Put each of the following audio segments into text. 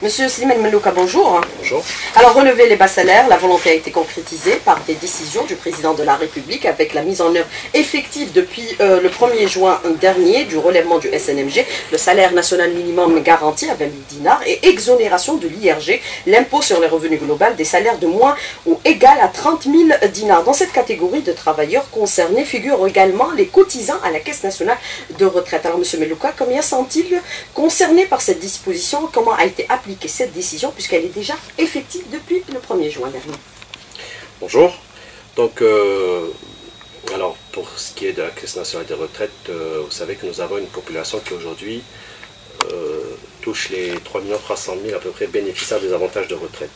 Monsieur Slimane Melouka, bonjour. Bonjour. Alors, relever les bas salaires, la volonté a été concrétisée par des décisions du président de la République avec la mise en œuvre effective depuis le 1er juin dernier du relèvement du SNMG, le salaire national minimum garanti à 20 000 dinars et exonération de l'IRG, l'impôt sur les revenus global des salaires de moins ou égal à 30 000 dinars. Dans cette catégorie de travailleurs concernés figurent également les cotisants à la Caisse nationale de retraite. Alors, monsieur Melouka, combien sont-ils concernés par cette disposition? Comment a été appliquée cette décision puisqu'elle est déjà effective depuis le 1er juin dernier? Bonjour. Donc, alors pour ce qui est de la Caisse nationale des retraites, vous savez que nous avons une population qui aujourd'hui touche les 3 300 000 à peu près bénéficiaires des avantages de retraite.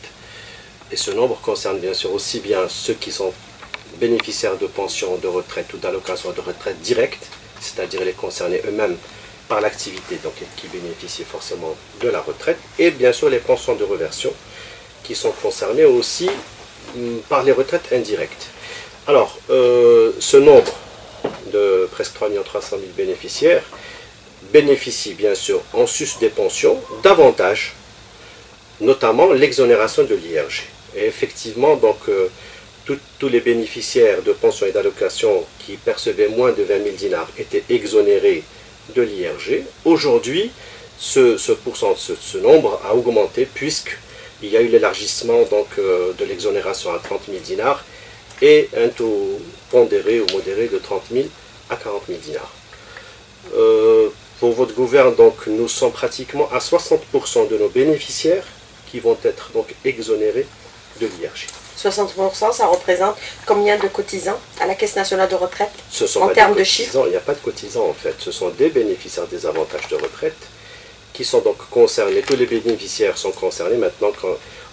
Et ce nombre concerne bien sûr aussi bien ceux qui sont bénéficiaires de pensions de retraite ou d'allocations de retraite directes, c'est-à-dire les concernés eux-mêmes par l'activité, donc qui bénéficient forcément de la retraite, et bien sûr les pensions de réversion qui sont concernées aussi par les retraites indirectes. Alors, ce nombre de presque 3 300 000 bénéficiaires bénéficient bien sûr en sus des pensions d'avantages, notamment l'exonération de l'IRG. Et effectivement, donc, tous les bénéficiaires de pensions et d'allocations qui percevaient moins de 20 000 dinars étaient exonérés de l'IRG. Aujourd'hui, ce nombre a augmenté puisqu'il y a eu l'élargissement de l'exonération à 30 000 dinars et un taux pondéré ou modéré de 30 000 à 40 000 dinars. Pour votre gouverne, donc, nous sommes pratiquement à 60% de nos bénéficiaires qui vont être donc exonérés de l'IRG. 60%, ça représente combien de cotisants à la Caisse nationale de retraite en pas termes des de chiffres? Il n'y a pas de cotisants en fait, ce sont des bénéficiaires des avantages de retraite qui sont donc concernés, tous les bénéficiaires sont concernés maintenant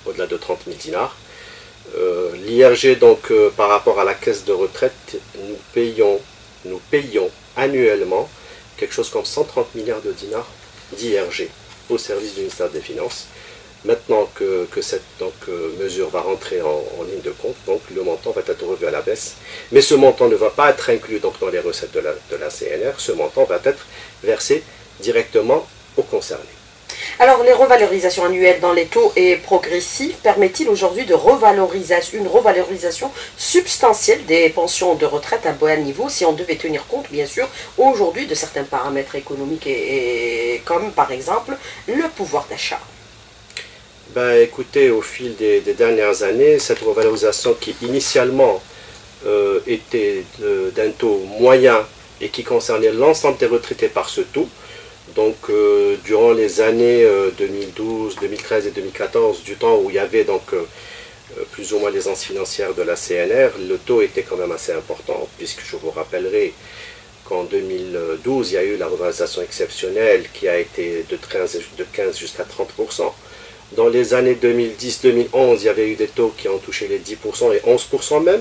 au-delà de 30 000 dinars. L'IRG donc par rapport à la caisse de retraite, nous payons annuellement quelque chose comme 130 milliards de dinars d'IRG au service du ministère des Finances. Maintenant que cette mesure va rentrer en ligne de compte, donc le montant va être revu à la baisse. Mais ce montant ne va pas être inclus donc, dans les recettes de la CNR. Ce montant va être versé directement aux concernés. Alors, les revalorisations annuelles dans les taux et progressifs permettent-ils aujourd'hui une revalorisation substantielle des pensions de retraite à bas niveau si on devait tenir compte, bien sûr, aujourd'hui de certains paramètres économiques comme par exemple le pouvoir d'achat? Ben, écoutez, au fil des dernières années, cette revalorisation qui initialement était d'un taux moyen et qui concernait l'ensemble des retraités par ce taux, donc durant les années 2012, 2013 et 2014, du temps où il y avait donc plus ou moins les agences financières de la CNR, le taux était quand même assez important, puisque je vous rappellerai qu'en 2012, il y a eu la revalorisation exceptionnelle qui a été de 15 jusqu'à 30%. Dans les années 2010-2011, il y avait eu des taux qui ont touché les 10% et 11% même,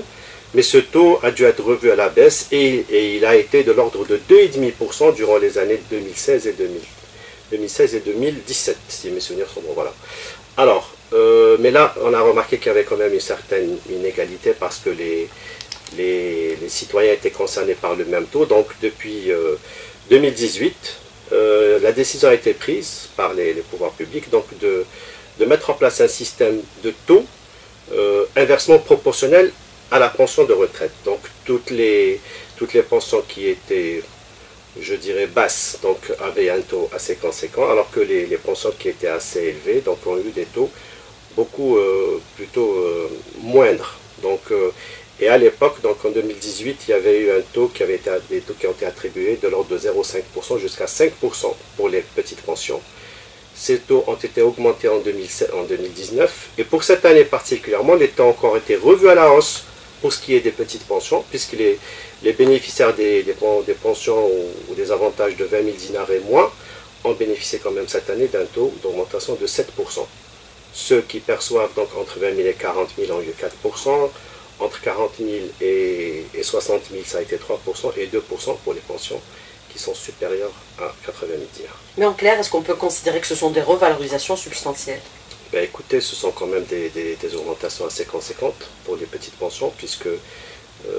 mais ce taux a dû être revu à la baisse et il a été de l'ordre de 2,5% durant les années 2016 et 2017, si mes souvenirs sont bons. Voilà. Alors, mais là, on a remarqué qu'il y avait quand même une certaine inégalité parce que les citoyens étaient concernés par le même taux. Donc, depuis 2018, la décision a été prise par les pouvoirs publics donc de mettre en place un système de taux inversement proportionnel à la pension de retraite. Donc toutes les pensions qui étaient, je dirais, basses, donc avaient un taux assez conséquent, alors que les pensions qui étaient assez élevées donc, ont eu des taux beaucoup plutôt moindres. Donc, et à l'époque, donc en 2018, il y avait eu un taux qui avait été, des taux qui ont été attribués de l'ordre de 0,5% jusqu'à 5% pour les petites pensions. Ces taux ont été augmentés en 2019 et pour cette année particulièrement, les taux ont encore été revus à la hausse pour ce qui est des petites pensions, puisque les bénéficiaires des pensions ou des avantages de 20 000 dinars et moins ont bénéficié quand même cette année d'un taux d'augmentation de 7%. Ceux qui perçoivent donc entre 20 000 et 40 000 ont eu 4%, entre 40 000 et 60 000 ça a été 3% et 2% pour les pensions qui sont supérieures à 80 000 dinars. Mais en clair, est-ce qu'on peut considérer que ce sont des revalorisations substantielles? Ben écoutez, ce sont quand même des augmentations assez conséquentes pour les petites pensions, puisque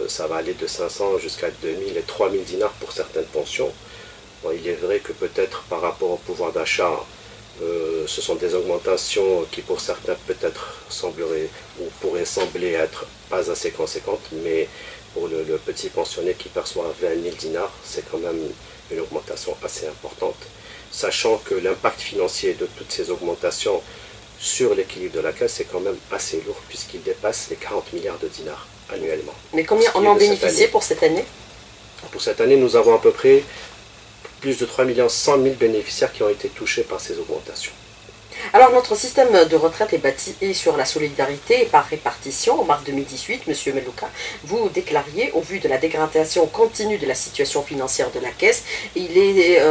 ça va aller de 500 jusqu'à 2000 et 3000 dinars pour certaines pensions. Bon, il est vrai que peut-être par rapport au pouvoir d'achat, Ce sont des augmentations qui pour certains peut-être sembleraient ou pourraient sembler être pas assez conséquentes, mais pour le petit pensionné qui perçoit 20 000 dinars, c'est quand même une augmentation assez importante, sachant que l'impact financier de toutes ces augmentations sur l'équilibre de la caisse est quand même assez lourd puisqu'il dépasse les 40 milliards de dinars annuellement. Mais combien on en bénéficie pour cette année? Pour cette année, nous avons à peu près plus de 3 100 000 bénéficiaires qui ont été touchés par ces augmentations. Alors notre système de retraite est bâti sur la solidarité et par répartition. En mars 2018, M. Melouka, vous déclariez, au vu de la dégradation continue de la situation financière de la Caisse, il est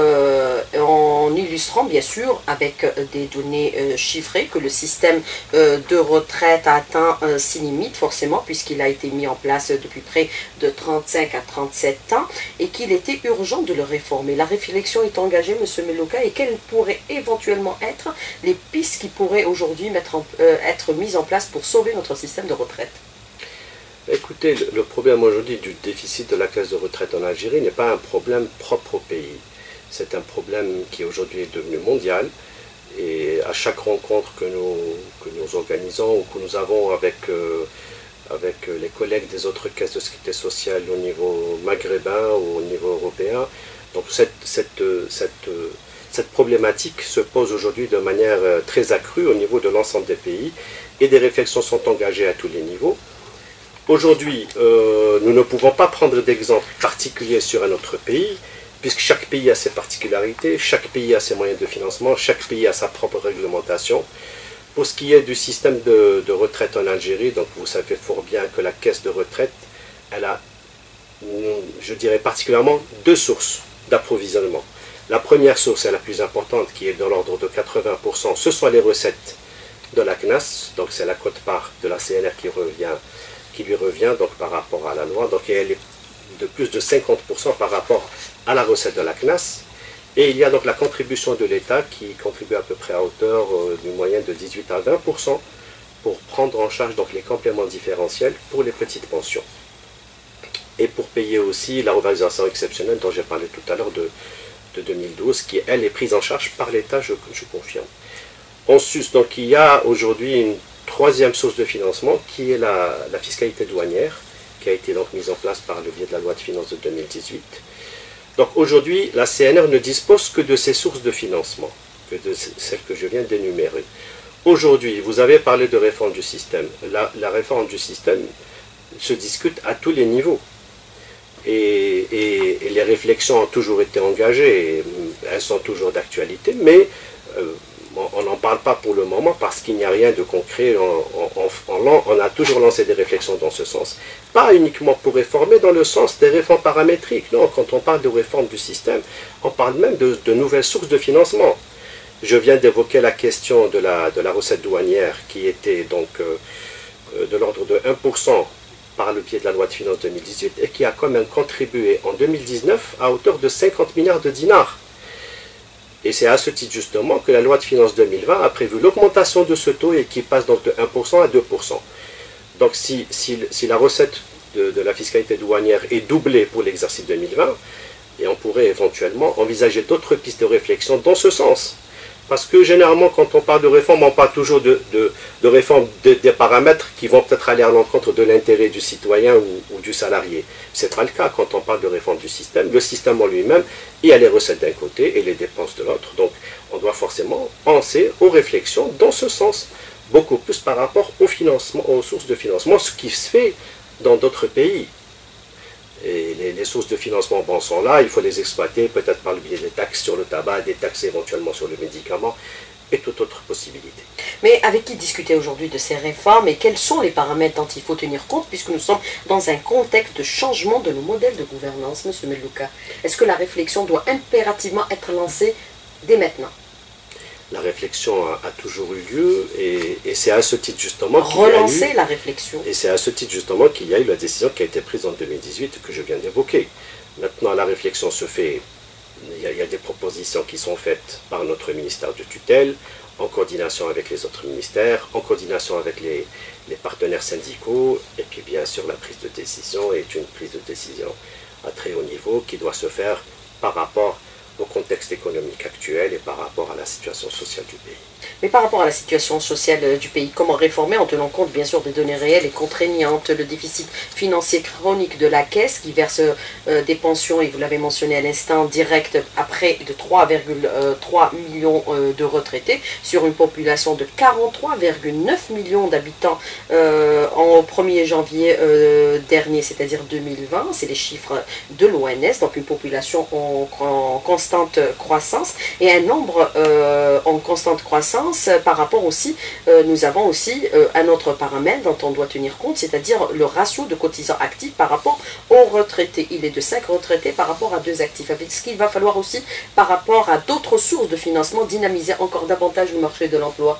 en illustrant bien sûr avec des données chiffrées que le système de retraite a atteint ses limites forcément puisqu'il a été mis en place depuis près de 35 à 37 ans et qu'il était urgent de le réformer. La réflexion est engagée, M. Melouka, et quelles pourraient éventuellement être les pistes qui pourraient aujourd'hui être mises en place pour sauver notre système de retraite? Écoutez, le problème aujourd'hui du déficit de la caisse de retraite en Algérie n'est pas un problème propre au pays. C'est un problème qui aujourd'hui est devenu mondial. Et à chaque rencontre que nous organisons ou que nous avons avec les collègues des autres caisses de sécurité sociale au niveau maghrébin ou au niveau européen, donc cette problématique se pose aujourd'hui de manière très accrue au niveau de l'ensemble des pays et des réflexions sont engagées à tous les niveaux. Aujourd'hui, nous ne pouvons pas prendre d'exemple particulier sur un autre pays, puisque chaque pays a ses particularités, chaque pays a ses moyens de financement, chaque pays a sa propre réglementation. Pour ce qui est du système de retraite en Algérie, donc vous savez fort bien que la caisse de retraite, elle a, je dirais particulièrement, deux sources d'approvisionnement. La première source est la plus importante, qui est de l'ordre de 80%, ce sont les recettes de la CNAS, donc c'est la quote-part de la CNR qui lui revient donc, par rapport à la loi, donc elle est de plus de 50% par rapport à la recette de la CNAS. Et il y a donc la contribution de l'État qui contribue à peu près à hauteur d'une moyenne de 18 à 20% pour prendre en charge donc, les compléments différentiels pour les petites pensions. Et pour payer aussi la revalorisation exceptionnelle dont j'ai parlé tout à l'heure de 2012, qui elle est prise en charge par l'État, je confirme. Ensuite, donc, il y a aujourd'hui une troisième source de financement qui est la fiscalité douanière, qui a été donc mise en place par le biais de la loi de finances de 2018. Donc aujourd'hui, la CNR ne dispose que de ces sources de financement, que de celles que je viens d'énumérer. Aujourd'hui, vous avez parlé de réforme du système. La réforme du système se discute à tous les niveaux. Et les réflexions ont toujours été engagées, et elles sont toujours d'actualité, mais on n'en parle pas pour le moment parce qu'il n'y a rien de concret. On a toujours lancé des réflexions dans ce sens. Pas uniquement pour réformer dans le sens des réformes paramétriques. Non, quand on parle de réforme du système, on parle même de nouvelles sources de financement. Je viens d'évoquer la question de la recette douanière qui était donc de l'ordre de 1% par le biais de la loi de finances 2018 et qui a quand même contribué en 2019 à hauteur de 50 milliards de dinars. Et c'est à ce titre justement que la loi de finances 2020 a prévu l'augmentation de ce taux et qui passe donc de 1% à 2%. Donc si la recette de la fiscalité douanière est doublée pour l'exercice 2020, et on pourrait éventuellement envisager d'autres pistes de réflexion dans ce sens. Parce que généralement, quand on parle de réforme, on parle toujours de réforme des paramètres qui vont peut-être aller à l'encontre de l'intérêt du citoyen ou du salarié. Ce n'est pas le cas quand on parle de réforme du système. Le système en lui-même, il y a les recettes d'un côté et les dépenses de l'autre. Donc, on doit forcément penser aux réflexions dans ce sens, beaucoup plus par rapport au financement, aux sources de financement, ce qui se fait dans d'autres pays. Et les sources de financement sont là, il faut les exploiter peut-être par le biais des taxes sur le tabac, des taxes éventuellement sur le médicament et toute autre possibilité. Mais avec qui discuter aujourd'hui de ces réformes et quels sont les paramètres dont il faut tenir compte puisque nous sommes dans un contexte de changement de nos modèles de gouvernance, M. Melouka? Est-ce que la réflexion doit impérativement être lancée dès maintenant? La réflexion a toujours eu lieu et c'est à ce titre justement relancer la réflexion. Et c'est à ce titre justement qu'il y a eu la décision qui a été prise en 2018 que je viens d'évoquer. Maintenant la réflexion se fait, il y a des propositions qui sont faites par notre ministère de tutelle, en coordination avec les autres ministères, en coordination avec les partenaires syndicaux, et puis bien sûr la prise de décision est une prise de décision à très haut niveau qui doit se faire par rapport au contexte économique actuel et par rapport à la situation sociale du pays. Mais par rapport à la situation sociale du pays, comment réformer en tenant compte bien sûr des données réelles et contraignantes, le déficit financier chronique de la Caisse qui verse des pensions, et vous l'avez mentionné à l'instant, directes à près de 3,3 millions de retraités sur une population de 43,9 millions d'habitants en 1er janvier dernier, c'est-à-dire 2020, c'est les chiffres de l'ONS, donc une population en constante croissance et un nombre en constante croissance. Par rapport aussi, nous avons aussi un autre paramètre dont on doit tenir compte, c'est-à-dire le ratio de cotisants actifs par rapport aux retraités. Il est de 5 retraités par rapport à 2 actifs. Avec ce qu'il va falloir aussi, par rapport à d'autres sources de financement, dynamiser encore davantage le marché de l'emploi.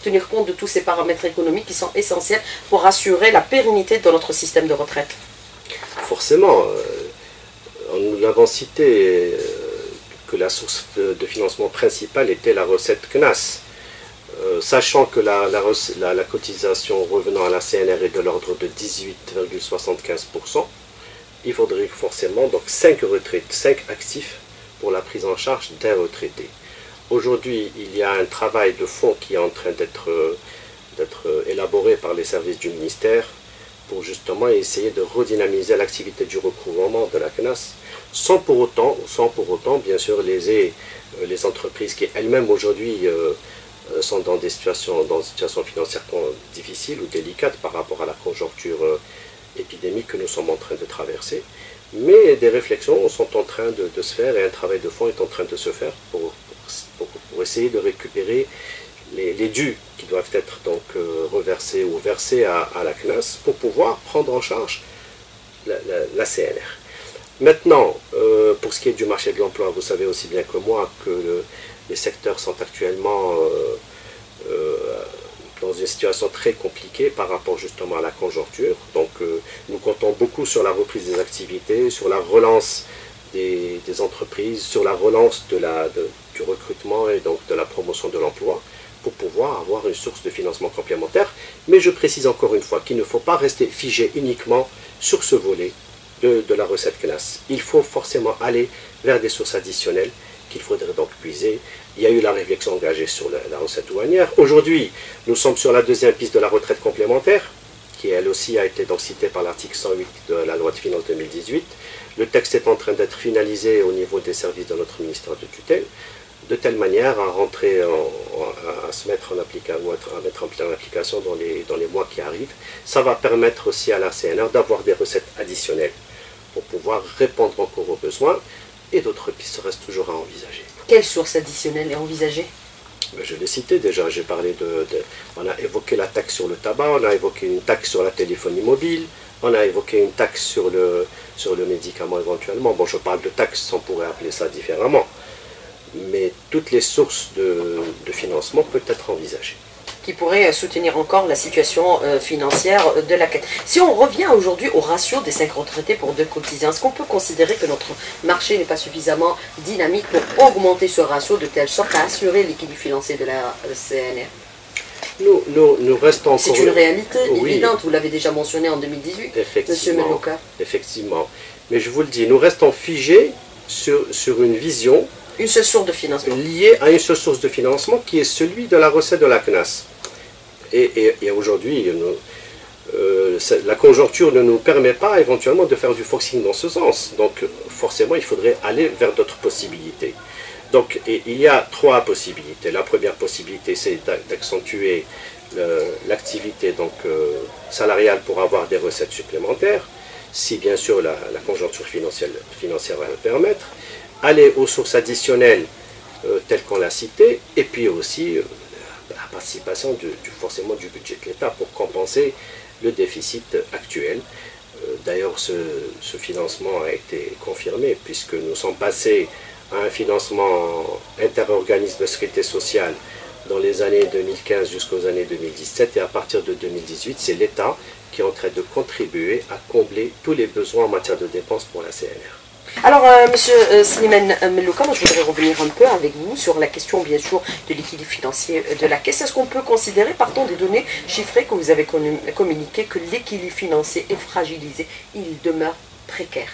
Tenir compte de tous ces paramètres économiques qui sont essentiels pour assurer la pérennité de notre système de retraite. Forcément, nous l'avons cité, que la source de financement principale était la recette CNAS. Sachant que la cotisation revenant à la CNR est de l'ordre de 18,75%, il faudrait forcément donc 5 actifs pour la prise en charge d'un retraité. Aujourd'hui, il y a un travail de fond qui est en train d'être élaboré par les services du ministère pour justement essayer de redynamiser l'activité du recouvrement de la CNAS, sans pour autant bien sûr léser les entreprises qui elles-mêmes aujourd'hui sont dans des situations financières difficiles ou délicates par rapport à la conjoncture épidémique que nous sommes en train de traverser. Mais des réflexions sont en train de se faire et un travail de fond est en train de se faire pour essayer de récupérer les dus qui doivent être donc reversés ou versés à la CNAS pour pouvoir prendre en charge la CNR. Maintenant, pour ce qui est du marché de l'emploi, vous savez aussi bien que moi que les secteurs sont actuellement dans une situation très compliquée par rapport justement à la conjoncture. Donc nous comptons beaucoup sur la reprise des activités, sur la relance des entreprises, sur la relance du recrutement et donc de la promotion de l'emploi pour pouvoir avoir une source de financement complémentaire. Mais je précise encore une fois qu'il ne faut pas rester figé uniquement sur ce volet de la recette CNAS. Il faut forcément aller vers des sources additionnelles qu'il faudrait donc puiser. Il y a eu la réflexion engagée sur la recette douanière. Aujourd'hui, nous sommes sur la deuxième piste de la retraite complémentaire, qui elle aussi a été donc citée par l'article 108 de la loi de finances 2018. Le texte est en train d'être finalisé au niveau des services de notre ministère de tutelle, de telle manière à rentrer, à se mettre en application, à mettre en application dans les mois qui arrivent. Ça va permettre aussi à la CNR d'avoir des recettes additionnelles pour pouvoir répondre encore aux besoins, et d'autres pistes restent toujours à envisager. Quelle source additionnelle est envisagée? Je l'ai cité déjà, j'ai parlé on a évoqué la taxe sur le tabac, on a évoqué une taxe sur la téléphonie mobile, on a évoqué une taxe sur le médicament éventuellement. Bon, je parle de taxe, on pourrait appeler ça différemment. Mais toutes les sources de financement peuvent être envisagées. Qui pourrait soutenir encore la situation financière de la Caisse. Si on revient aujourd'hui au ratio des 5 retraités pour 2 cotisants, est-ce qu'on peut considérer que notre marché n'est pas suffisamment dynamique pour augmenter ce ratio de telle sorte à assurer l'équilibre financier de la CNR? Nous restons encore... C'est une réalité évidente, vous l'avez déjà mentionné en 2018, Monsieur Melouka. Effectivement. Mais je vous le dis, nous restons figés sur une vision... Une seule source de financement. Liée à une seule source de financement qui est celui de la recette de la CNAS. Et aujourd'hui, la conjoncture ne nous permet pas éventuellement de faire du forcing dans ce sens. Donc forcément, il faudrait aller vers d'autres possibilités. Donc il y a 3 possibilités. La première possibilité, c'est d'accentuer l'activité salariale pour avoir des recettes supplémentaires, si bien sûr la conjoncture financière va le permettre. Aller aux sources additionnelles telles qu'on l'a cité, et puis aussi la participation forcément du budget de l'État pour compenser le déficit actuel. D'ailleurs, ce financement a été confirmé puisque nous sommes passés à un financement interorganisme de sécurité sociale dans les années 2015 jusqu'aux années 2017, et à partir de 2018, c'est l'État qui est en train de contribuer à combler tous les besoins en matière de dépenses pour la CNR. Alors, Monsieur Slimane Melouka, moi je voudrais revenir un peu avec vous sur la question, bien sûr, de l'équilibre financier de la Caisse. Est-ce qu'on peut considérer, partant des données chiffrées que vous avez communiquées, que l'équilibre financier est fragilisé, il demeure précaire?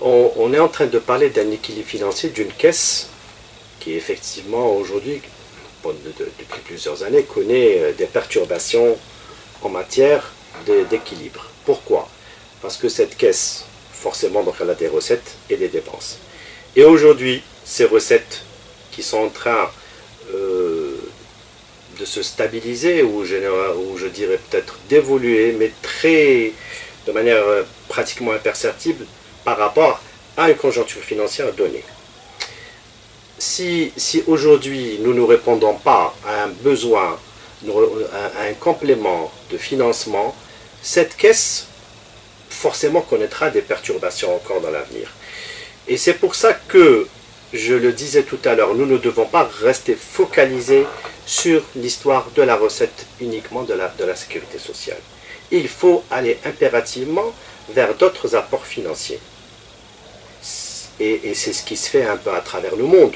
on est en train de parler d'un équilibre financier d'une caisse qui effectivement aujourd'hui, depuis plusieurs années, connaît des perturbations en matière d'équilibre. Pourquoi? Parce que cette caisse, forcément, donc elle a des recettes et des dépenses. Et aujourd'hui, ces recettes qui sont en train de se stabiliser, ou je dirais peut-être d'évoluer, mais de manière pratiquement imperceptible par rapport à une conjoncture financière donnée. Si aujourd'hui nous ne répondons pas à un besoin, à un complément de financement, cette caisse forcément connaîtra des perturbations encore dans l'avenir. Et c'est pour ça que, je le disais tout à l'heure, nous ne devons pas rester focalisés sur l'histoire de la recette uniquement de la sécurité sociale. Il faut aller impérativement vers d'autres apports financiers. Et c'est ce qui se fait un peu à travers le monde,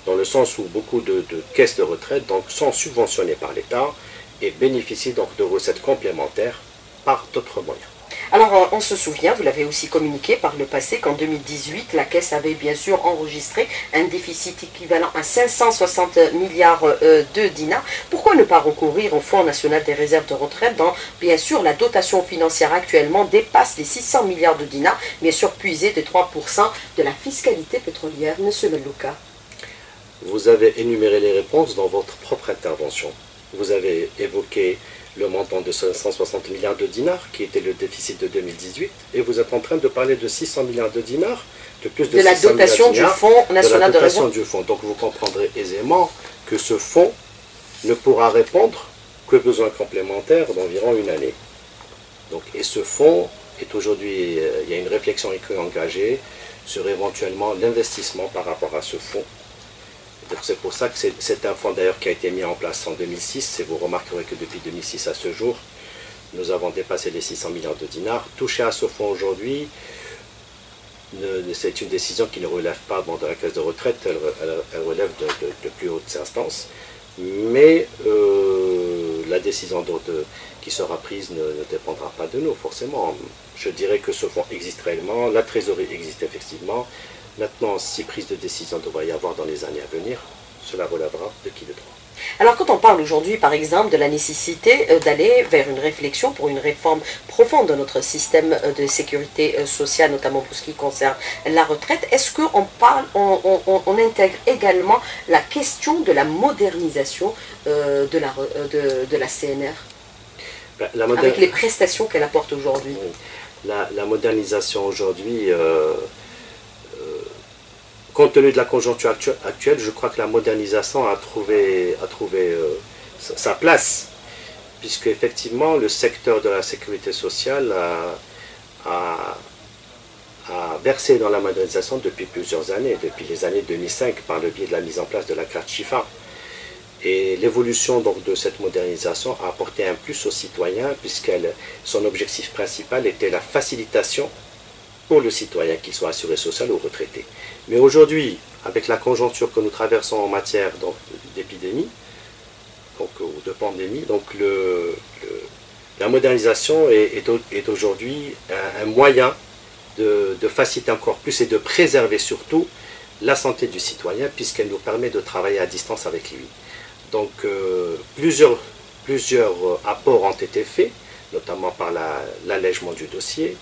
dans le sens où beaucoup de caisses de retraite donc, sont subventionnées par l'État et bénéficient donc de recettes complémentaires par d'autres moyens. Alors, on se souvient, vous l'avez aussi communiqué par le passé, qu'en 2018, la Caisse avait bien sûr enregistré un déficit équivalent à 560 milliards de dinars. Pourquoi ne pas recourir au Fonds national des réserves de retraite dont, bien sûr, la dotation financière actuellement dépasse les 600 milliards de dinars, bien sûr puisée de 3% de la fiscalité pétrolière, Monsieur Melouka? Vous avez énuméré les réponses dans votre propre intervention. Vous avez évoqué le montant de 560 milliards de dinars, qui était le déficit de 2018, et vous êtes en train de parler de 600 milliards de dinars, de plus de 600 la dotation du Fonds national de réserve. Du fonds. Donc vous comprendrez aisément que ce fonds ne pourra répondre que besoins complémentaires d'environ une année. Donc, et ce fonds est aujourd'hui, il y a une réflexion qui est engagée sur éventuellement l'investissement par rapport à ce fonds. C'est pour ça que c'est un fonds d'ailleurs qui a été mis en place en 2006, et vous remarquerez que depuis 2006 à ce jour, nous avons dépassé les 600 milliards de dinars. Toucher à ce fonds aujourd'hui, c'est une décision qui ne relève pas de la caisse de retraite, elle relève de plus hautes instances, mais la décision qui sera prise ne dépendra pas de nous, forcément. Je dirais que ce fonds existe réellement, la trésorerie existe effectivement. Maintenant, si prise de décision devrait y avoir dans les années à venir, cela relèvera de qui de droit. Alors quand on parle aujourd'hui, par exemple, de la nécessité d'aller vers une réflexion pour une réforme profonde de notre système de sécurité sociale, notamment pour ce qui concerne la retraite, est-ce qu'on on intègre également la question de la modernisation de la CNR avec les prestations qu'elle apporte aujourd'hui? La modernisation aujourd'hui... compte tenu de la conjoncture actuelle, je crois que la modernisation a trouvé sa place, puisque effectivement le secteur de la sécurité sociale a versé dans la modernisation depuis plusieurs années, depuis les années 2005, par le biais de la mise en place de la carte Chifa. Et l'évolution donc de cette modernisation a apporté un plus aux citoyens, puisque son objectif principal était la facilitation pour le citoyen, qu'il soit assuré social ou retraité. Mais aujourd'hui, avec la conjoncture que nous traversons en matière d'épidémie, ou de pandémie, donc la modernisation est aujourd'hui un moyen de faciliter encore plus et de préserver surtout la santé du citoyen, puisqu'elle nous permet de travailler à distance avec lui. Donc plusieurs apports ont été faits, notamment par l'allègement du dossier,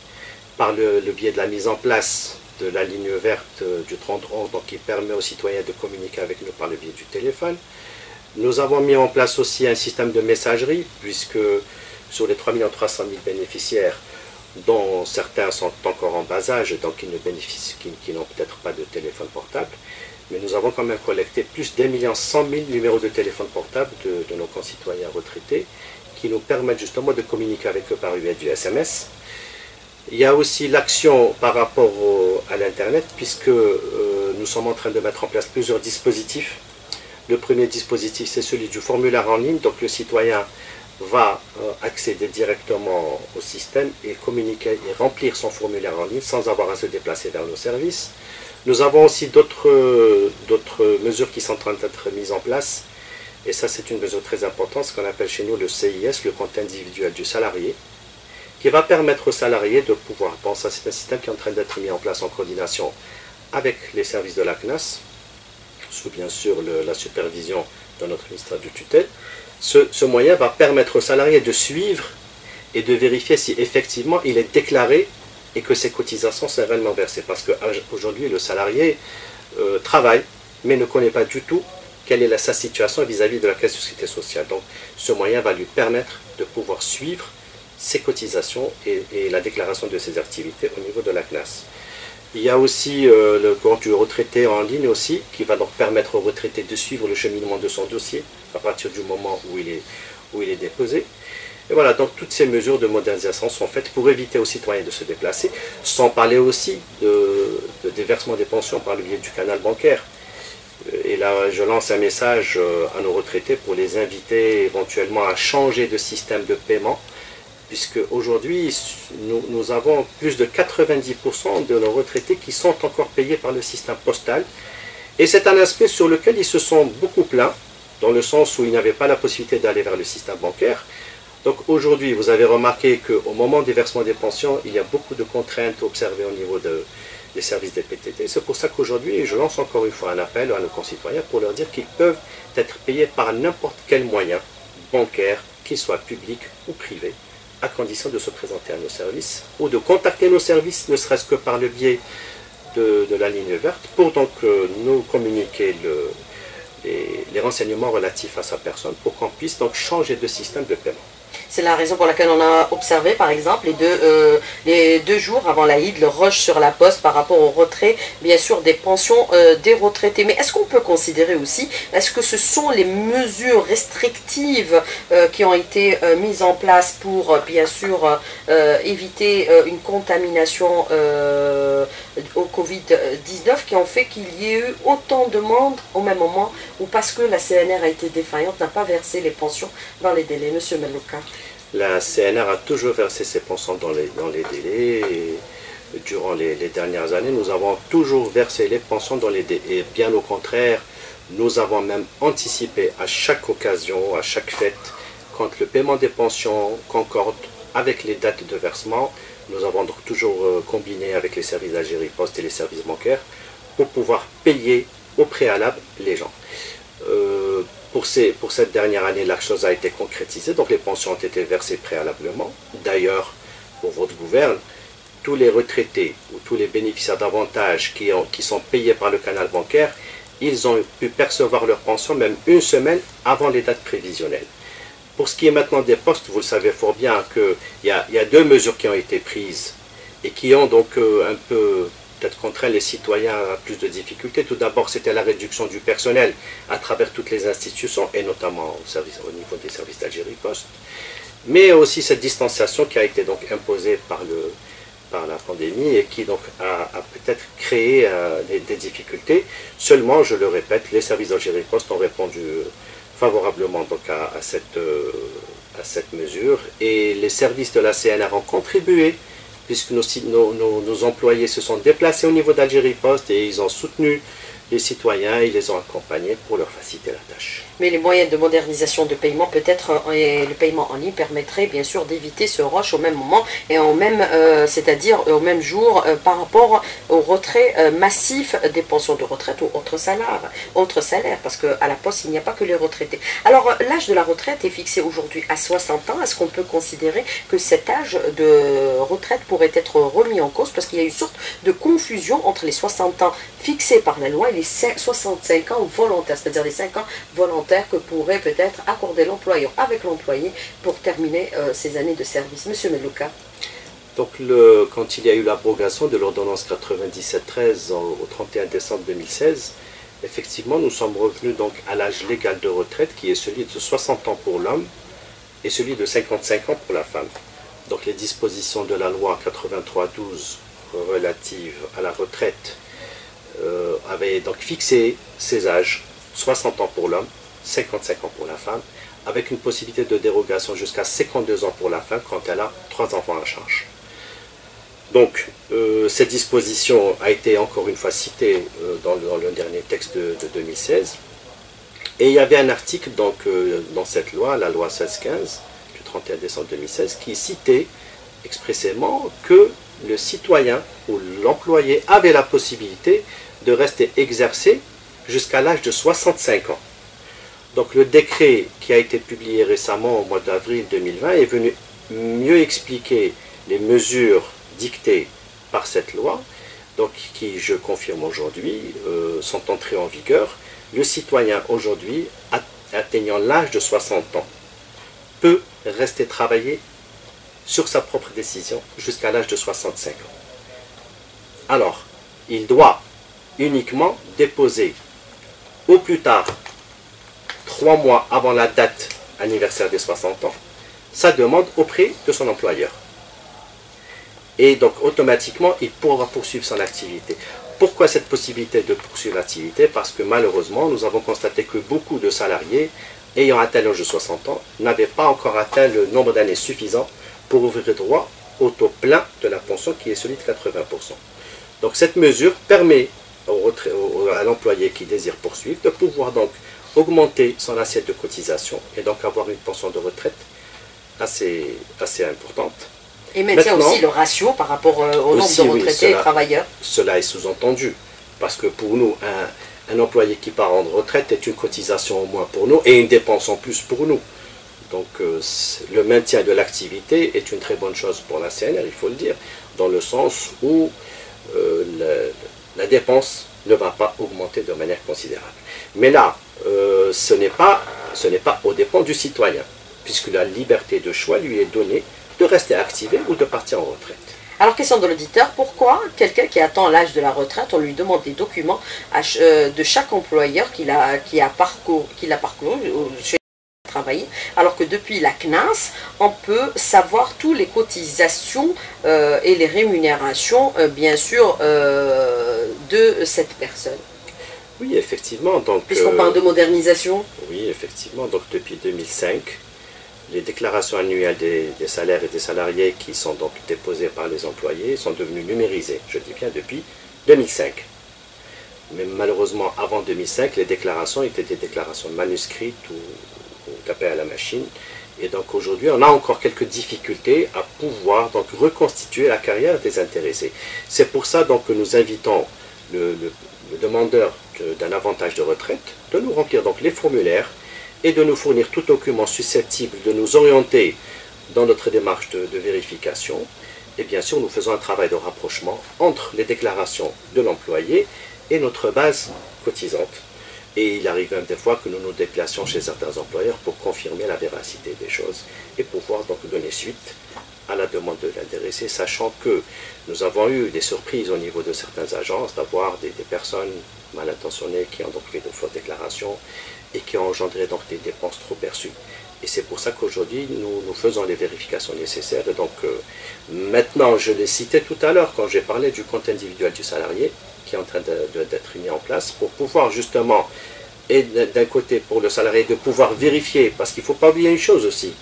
par le biais de la mise en place de la ligne verte du 3011, donc qui permet aux citoyens de communiquer avec nous par le biais du téléphone. Nous avons mis en place aussi un système de messagerie, puisque sur les 3 300 000 bénéficiaires, dont certains sont encore en bas âge, donc qui n'ont peut-être pas de téléphone portable, mais nous avons quand même collecté plus d'1,1 million numéros de téléphone portable de nos concitoyens retraités, qui nous permettent justement de communiquer avec eux par le biais du SMS. Il y a aussi l'action par rapport à l'Internet, puisque nous sommes en train de mettre en place plusieurs dispositifs. Le premier dispositif, c'est celui du formulaire en ligne. Donc le citoyen va accéder directement au système et communiquer et remplir son formulaire en ligne sans avoir à se déplacer vers nos services. Nous avons aussi d'autres mesures qui sont en train d'être mises en place. Et ça, c'est une mesure très importante, ce qu'on appelle chez nous le CIS, le compte individuel du salarié, qui va permettre aux salariés de pouvoir, bon ça c'est un système qui est en train d'être mis en place en coordination avec les services de la CNAS, sous bien sûr la supervision de notre ministère de tutelle. Ce moyen va permettre aux salariés de suivre et de vérifier si effectivement il est déclaré et que ses cotisations sont réellement versées. Parce qu'aujourd'hui, le salarié travaille, mais ne connaît pas du tout quelle est sa situation vis-à-vis de la Caisse de sécurité sociale. Donc, ce moyen va lui permettre de pouvoir suivre ses cotisations et la déclaration de ses activités au niveau de la CNAS. Il y a aussi le compte du retraité en ligne aussi, qui va donc permettre au retraité de suivre le cheminement de son dossier à partir du moment où il est déposé. Et voilà, donc toutes ces mesures de modernisation sont faites pour éviter aux citoyens de se déplacer, sans parler aussi des versements des pensions par le biais du canal bancaire. Et là, je lance un message à nos retraités pour les inviter éventuellement à changer de système de paiement, puisque aujourd'hui, nous avons plus de 90% de nos retraités qui sont encore payés par le système postal. Et c'est un aspect sur lequel ils se sont beaucoup plaints, dans le sens où ils n'avaient pas la possibilité d'aller vers le système bancaire. Donc aujourd'hui, vous avez remarqué qu'au moment des versements des pensions, il y a beaucoup de contraintes observées au niveau des services des PTT. C'est pour ça qu'aujourd'hui, je lance encore une fois un appel à nos concitoyens pour leur dire qu'ils peuvent être payés par n'importe quel moyen bancaire, qu'il soit public ou privé, à condition de se présenter à nos services ou de contacter nos services, ne serait-ce que par le biais de la ligne verte, pour donc nous communiquer les renseignements relatifs à sa personne, pour qu'on puisse donc changer de système de paiement. C'est la raison pour laquelle on a observé, par exemple, les deux jours avant l'Aïd, le rush sur la poste par rapport au retrait, bien sûr, des pensions des retraités. Mais est-ce qu'on peut considérer aussi, est-ce que ce sont les mesures restrictives qui ont été mises en place pour, bien sûr, éviter une contamination au Covid-19 qui ont fait qu'il y ait eu autant de demandes au même moment, ou parce que la CNR a été défaillante, n'a pas versé les pensions dans les délais? Monsieur Melouka. La CNR a toujours versé ses pensions dans les délais, et durant les dernières années, nous avons toujours versé les pensions dans les délais. Et bien au contraire, nous avons même anticipé à chaque occasion, à chaque fête, quand le paiement des pensions concorde avec les dates de versement, nous avons donc toujours combiné avec les services d'Algérie Post et les services bancaires pour pouvoir payer au préalable les gens. Pour cette dernière année, la chose a été concrétisée, donc les pensions ont été versées préalablement. D'ailleurs, pour votre gouverne, tous les retraités ou tous les bénéficiaires d'avantages qui sont payés par le canal bancaire, ils ont pu percevoir leur pension même une semaine avant les dates prévisionnelles. Pour ce qui est maintenant des postes, vous le savez fort bien qu'il y a deux mesures qui ont été prises et qui ont donc un peu peut-être contraint les citoyens à plus de difficultés. Tout d'abord, c'était la réduction du personnel à travers toutes les institutions et notamment au niveau des services d'Algérie Post. Mais aussi cette distanciation qui a été donc imposée par la pandémie et qui donc a peut-être créé des difficultés. Seulement, je le répète, les services d'Algérie Post ont répondu favorablement donc à cette mesure, et les services de la CNR ont contribué, puisque nos employés se sont déplacés au niveau d'Algérie Post et ils ont soutenu les citoyens, ils les ont accompagnés pour leur faciliter la tâche. Mais les moyens de modernisation de paiement, peut-être, et le paiement en ligne permettrait bien sûr d'éviter ce rush au même moment et c'est-à-dire au même jour par rapport au retrait massif des pensions de retraite ou autres salaires, parce qu'à la poste, il n'y a pas que les retraités. Alors, l'âge de la retraite est fixé aujourd'hui à 60 ans. Est-ce qu'on peut considérer que cet âge de retraite pourrait être remis en cause, parce qu'il y a une sorte de confusion entre les 60 ans fixés par la loi et les 65 ans volontaires, c'est-à-dire les 5 ans volontaires que pourrait peut-être accorder l'employeur avec l'employé pour terminer ses années de service. Monsieur Melouka. Donc quand il y a eu l'abrogation de l'ordonnance 97-13 au 31 décembre 2016, effectivement nous sommes revenus donc à l'âge légal de retraite qui est celui de 60 ans pour l'homme et celui de 55 ans pour la femme. Donc les dispositions de la loi 83-12 relatives à la retraite avaient donc fixé ces âges, 60 ans pour l'homme, 55 ans pour la femme, avec une possibilité de dérogation jusqu'à 52 ans pour la femme quand elle a 3 enfants à charge. Donc, cette disposition a été encore une fois citée dans le dernier texte de 2016. Et il y avait un article donc, dans cette loi, la loi 1615 du 31 décembre 2016, qui citait expressément que le citoyen ou l'employé avait la possibilité de rester exercé jusqu'à l'âge de 65 ans. Donc le décret qui a été publié récemment au mois d'avril 2020 est venu mieux expliquer les mesures dictées par cette loi, donc qui, je confirme aujourd'hui, sont entrées en vigueur. Le citoyen aujourd'hui, atteignant l'âge de 60 ans, peut rester travailler sur sa propre décision jusqu'à l'âge de 65 ans. Alors, il doit uniquement déposer au plus tard 3 mois avant la date anniversaire des 60 ans sa demande auprès de son employeur. Et donc automatiquement, il pourra poursuivre son activité. Pourquoi cette possibilité de poursuivre l'activité? Parce que malheureusement, nous avons constaté que beaucoup de salariés ayant atteint l'âge de 60 ans n'avaient pas encore atteint le nombre d'années suffisant pour ouvrir droit au taux plein de la pension qui est celui de 80%. Donc cette mesure permet à l'employé qui désire poursuivre de pouvoir donc augmenter son assiette de cotisation et donc avoir une pension de retraite assez importante. Et maintient aussi le ratio par rapport au nombre de retraités et travailleurs. Cela est sous-entendu, parce que pour nous, un employé qui part en retraite est une cotisation en moins pour nous et une dépense en plus pour nous. Donc le maintien de l'activité est une très bonne chose pour la CNR, il faut le dire, dans le sens où la dépense ne va pas augmenter de manière considérable. Mais là, ce n'est pas aux dépens du citoyen, puisque la liberté de choix lui est donnée de rester activé ou de partir en retraite. Alors, question de l'auditeur, pourquoi quelqu'un qui attend l'âge de la retraite, on lui demande des documents de chaque employeur qu'il a parcouru chez travailler, alors que depuis la CNAS, on peut savoir toutes les cotisations et les rémunérations, bien sûr, de cette personne. Oui, effectivement. Puisqu'on parle de modernisation. Oui, effectivement. Donc, depuis 2005, les déclarations annuelles des salaires et des salariés qui sont donc déposées par les employés sont devenues numérisées. Je dis bien depuis 2005. Mais malheureusement, avant 2005, les déclarations étaient des déclarations manuscrites ou tapées à la machine. Et donc aujourd'hui, on a encore quelques difficultés à pouvoir donc reconstituer la carrière des intéressés. C'est pour ça donc que nous invitons le demandeur d'un avantage de retraite de nous remplir donc les formulaires et de nous fournir tout document susceptible de nous orienter dans notre démarche de vérification. Et bien sûr, nous faisons un travail de rapprochement entre les déclarations de l'employé et notre base cotisante. Et il arrive même des fois que nous nous déplacions chez certains employeurs pour confirmer la véracité des choses et pouvoir donc donner suite à la demande de l'intéressé, sachant que nous avons eu des surprises au niveau de certaines agences d'avoir des personnes mal intentionnées qui ont donc fait de fausses déclarations et qui ont engendré donc des dépenses trop perçues. Et c'est pour ça qu'aujourd'hui, nous faisons les vérifications nécessaires. Et donc, maintenant, je l'ai cité tout à l'heure quand j'ai parlé du compte individuel du salarié, qui est en train d'être mis en place, pour pouvoir justement, et d'un côté pour le salarié, de pouvoir vérifier, parce qu'il ne faut pas oublier une chose aussi,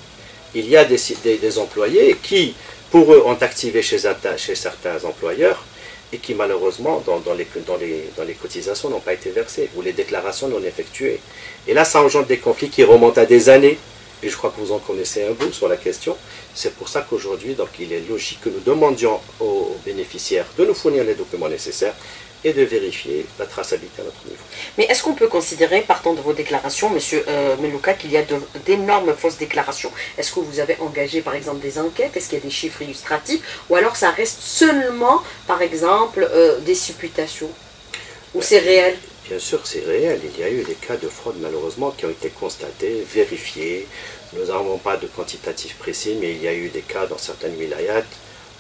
il y a des employés qui, pour eux, ont activé chez certains employeurs, et qui malheureusement, dans les cotisations, n'ont pas été versées, ou les déclarations non effectuées. Et là, ça engendre des conflits qui remontent à des années, et je crois que vous en connaissez un bout sur la question. C'est pour ça qu'aujourd'hui, donc, il est logique que nous demandions aux bénéficiaires de nous fournir les documents nécessaires et de vérifier la traçabilité à notre niveau. Mais est-ce qu'on peut considérer, partant de vos déclarations, M. Melouka, qu'il y a d'énormes fausses déclarations? Est-ce que vous avez engagé, par exemple, des enquêtes? Est-ce qu'il y a des chiffres illustratifs? Ou alors ça reste seulement, par exemple, des supputations? Ou c'est réel? Bien sûr, c'est réel. Il y a eu des cas de fraude, malheureusement, qui ont été constatés, vérifiés. Nous n'avons pas de quantitatif précis, mais il y a eu des cas dans certaines wilayats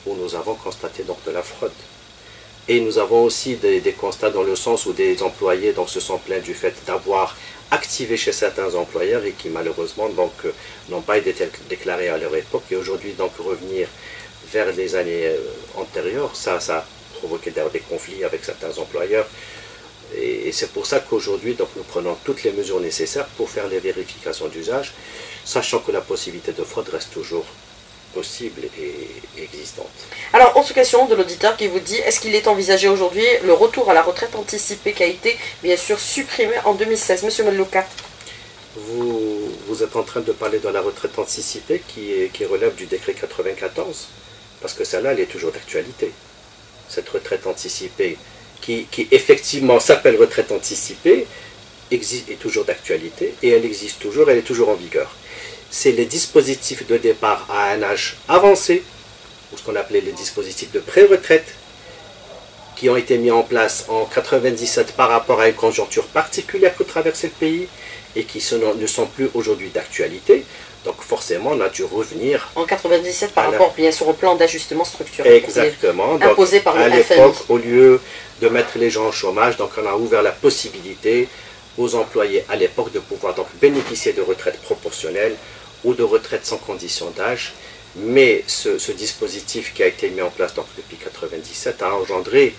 où nous avons constaté donc de la fraude. Et nous avons aussi des constats dans le sens où des employés donc, se sont plaints du fait d'avoir activé chez certains employeurs et qui malheureusement donc n'ont pas été déclarés à leur époque. Et aujourd'hui donc revenir vers les années antérieures, ça a provoqué des conflits avec certains employeurs. Et c'est pour ça qu'aujourd'hui donc nous prenons toutes les mesures nécessaires pour faire les vérifications d'usage, sachant que la possibilité de fraude reste toujours possible et existante. Alors, autre question de l'auditeur qui vous dit, est-ce qu'il est envisagé aujourd'hui le retour à la retraite anticipée qui a été bien sûr supprimée en 2016? Monsieur Melouka. Vous êtes en train de parler de la retraite anticipée qui relève du décret 94 parce que celle-là, elle est toujours d'actualité. Cette retraite anticipée, qui effectivement s'appelle retraite anticipée, est toujours d'actualité et elle existe toujours, elle est toujours en vigueur. C'est les dispositifs de départ à un âge avancé, ou ce qu'on appelait les dispositifs de pré-retraite, qui ont été mis en place en 1997 par rapport à une conjoncture particulière que traversait le pays et qui ne sont plus aujourd'hui d'actualité. Donc forcément, on a dû revenir... En 1997 par rapport, bien sûr, au plan d'ajustement structurel. Exactement. Imposé par à le l'époque, FMI. au lieu de mettre les gens au chômage, donc on a ouvert la possibilité aux employés à l'époque de pouvoir donc bénéficier de retraites proportionnelles ou de retraites sans condition d'âge. Mais ce dispositif qui a été mis en place donc, depuis 1997 a engendré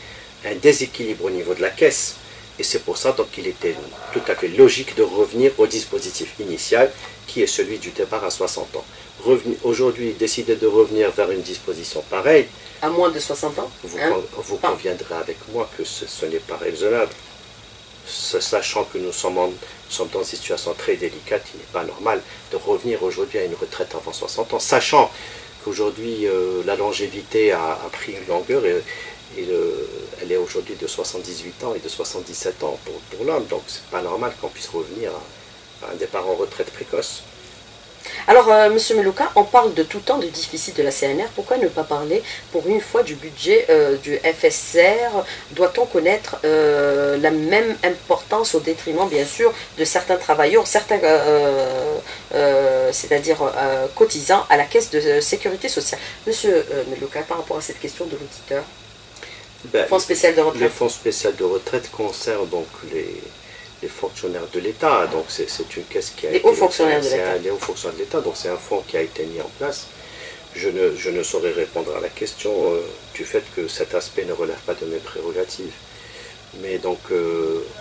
un déséquilibre au niveau de la caisse. Et c'est pour ça qu'il était tout à fait logique de revenir au dispositif initial qui est celui du départ à 60 ans. Aujourd'hui, décider de revenir vers une disposition pareille, à moins de 60 ans, vous conviendrez avec moi que ce n'est pas raisonnable. Sachant que nous sommes dans une situation très délicate, il n'est pas normal de revenir aujourd'hui à une retraite avant 60 ans, sachant qu'aujourd'hui la longévité a pris une longueur et elle est aujourd'hui de 78 ans et de 77 ans pour l'homme, donc c'est pas normal qu'on puisse revenir à un départ en retraite précoce. Alors, Monsieur Melouka, on parle de tout temps du déficit de la CNR. Pourquoi ne pas parler pour une fois du budget du FSR? Doit-on connaître la même importance au détriment, bien sûr, de certains travailleurs, certains, c'est-à-dire cotisants à la caisse de sécurité sociale? Monsieur Melouka, par rapport à cette question de l'auditeur, fonds spécial de retraite. Le fonds spécial de retraite concerne donc les fonctionnaires de l'État, donc c'est une caisse qui a été... Les hauts fonctionnaires de l'État. Les hauts fonctionnaires de l'État, donc c'est un fonds qui a été mis en place. Je ne saurais répondre à la question du fait que cet aspect ne relève pas de mes prérogatives. Mais donc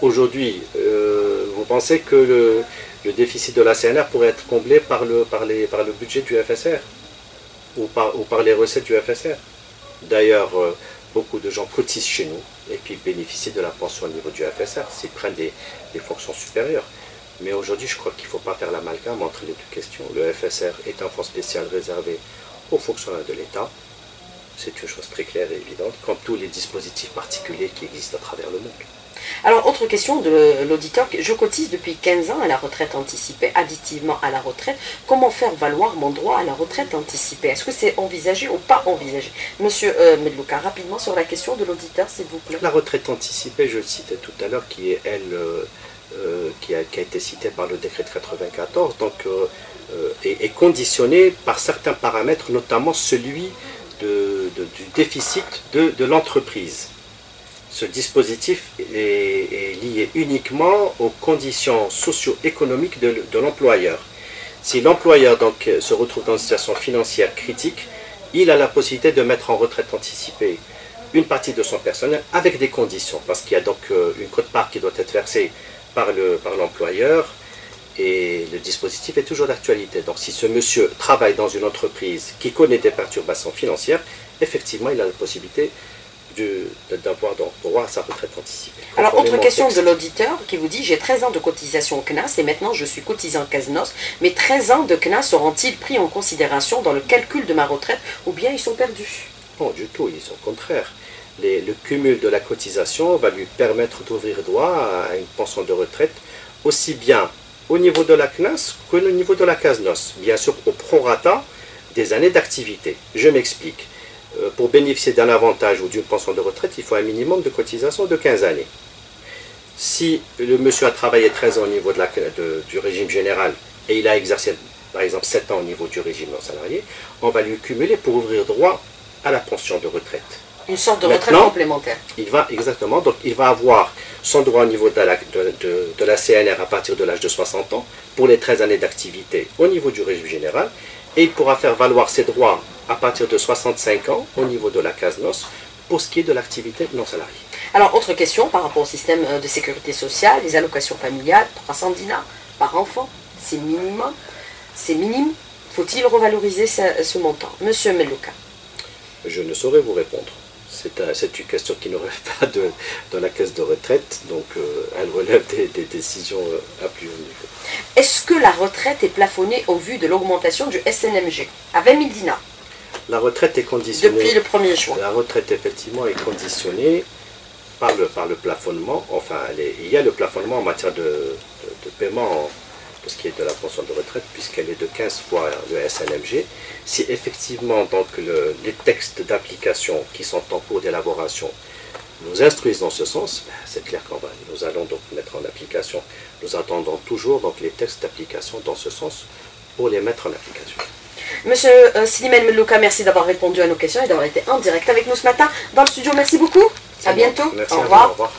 aujourd'hui, vous pensez que le déficit de la CNR pourrait être comblé par le budget du FSR ou par les recettes du FSR? D'ailleurs, beaucoup de gens cotisent chez nous et puis bénéficient de la pension au niveau du FSR s'ils prennent des fonctions supérieures. Mais aujourd'hui, je crois qu'il ne faut pas faire l'amalgame entre les deux questions. Le FSR est un fonds spécial réservé aux fonctionnaires de l'État. C'est une chose très claire et évidente, comme tous les dispositifs particuliers qui existent à travers le monde. Alors, autre question de l'auditeur, je cotise depuis 15 ans à la retraite anticipée, additivement à la retraite. Comment faire valoir mon droit à la retraite anticipée? Est-ce que c'est envisagé ou pas envisagé? Monsieur Melouka, rapidement sur la question de l'auditeur, s'il vous plaît. La retraite anticipée, je le citais tout à l'heure, qui est, elle, qui a été citée par le décret de 94, donc est conditionnée par certains paramètres, notamment celui du déficit de l'entreprise. Ce dispositif est lié uniquement aux conditions socio-économiques de l'employeur. Si l'employeur donc se retrouve dans une situation financière critique, il a la possibilité de mettre en retraite anticipée une partie de son personnel avec des conditions, parce qu'il y a donc une quote-part qui doit être versée par l'employeur et le dispositif est toujours d'actualité. Donc si ce monsieur travaille dans une entreprise qui connaît des perturbations financières, effectivement il a la possibilité d'avoir droit à sa retraite anticipée. Alors, autre question de l'auditeur qui vous dit: j'ai 13 ans de cotisation au CNAS et maintenant je suis cotisant CASNOS. Mes 13 ans de CNAS seront-ils pris en considération dans le calcul de ma retraite ou bien ils sont perdus? Non, du tout, ils sont au contraire. Le cumul de la cotisation va lui permettre d'ouvrir droit à une pension de retraite aussi bien au niveau de la CNAS qu'au niveau de la CASNOS, bien sûr au prorata des années d'activité. Je m'explique. Pour bénéficier d'un avantage ou d'une pension de retraite, il faut un minimum de cotisation de 15 années. Si le monsieur a travaillé 13 ans au niveau du régime général et il a exercé par exemple 7 ans au niveau du régime non salarié, on va lui cumuler pour ouvrir droit à la pension de retraite. Une sorte de retraite complémentaire. Exactement, donc il va avoir son droit au niveau de la CNR à partir de l'âge de 60 ans pour les 13 années d'activité au niveau du régime général et il pourra faire valoir ses droits à partir de 65 ans au niveau de la CASNOS pour ce qui est de l'activité non salariée. Alors, autre question par rapport au système de sécurité sociale, les allocations familiales, 300 dinars par enfant, c'est minimum, c'est minime. Faut-il revaloriser ce montant? Monsieur Melouka. Je ne saurais vous répondre. C'est une question qui ne relève pas de la caisse de retraite, donc elle relève des décisions à plus haut niveau. Est-ce que la retraite est plafonnée au vu de l'augmentation du SNMG à 20 000 dinars? La retraite est conditionnée. Depuis le 1er juin. La retraite, effectivement, est conditionnée par le plafonnement. Enfin, il y a le plafonnement en matière de paiement pour ce qui est de la pension de retraite, puisqu'elle est de 15 fois le SNMG. Si effectivement donc, les textes d'application qui sont en cours d'élaboration nous instruisent dans ce sens, c'est clair nous allons donc mettre en application. Nous attendons toujours donc, les textes d'application dans ce sens pour les mettre en application. Monsieur Slimane Melouka, merci d'avoir répondu à nos questions et d'avoir été en direct avec nous ce matin dans le studio. Merci beaucoup. À bientôt. Merci Au à revoir. vous, au revoir.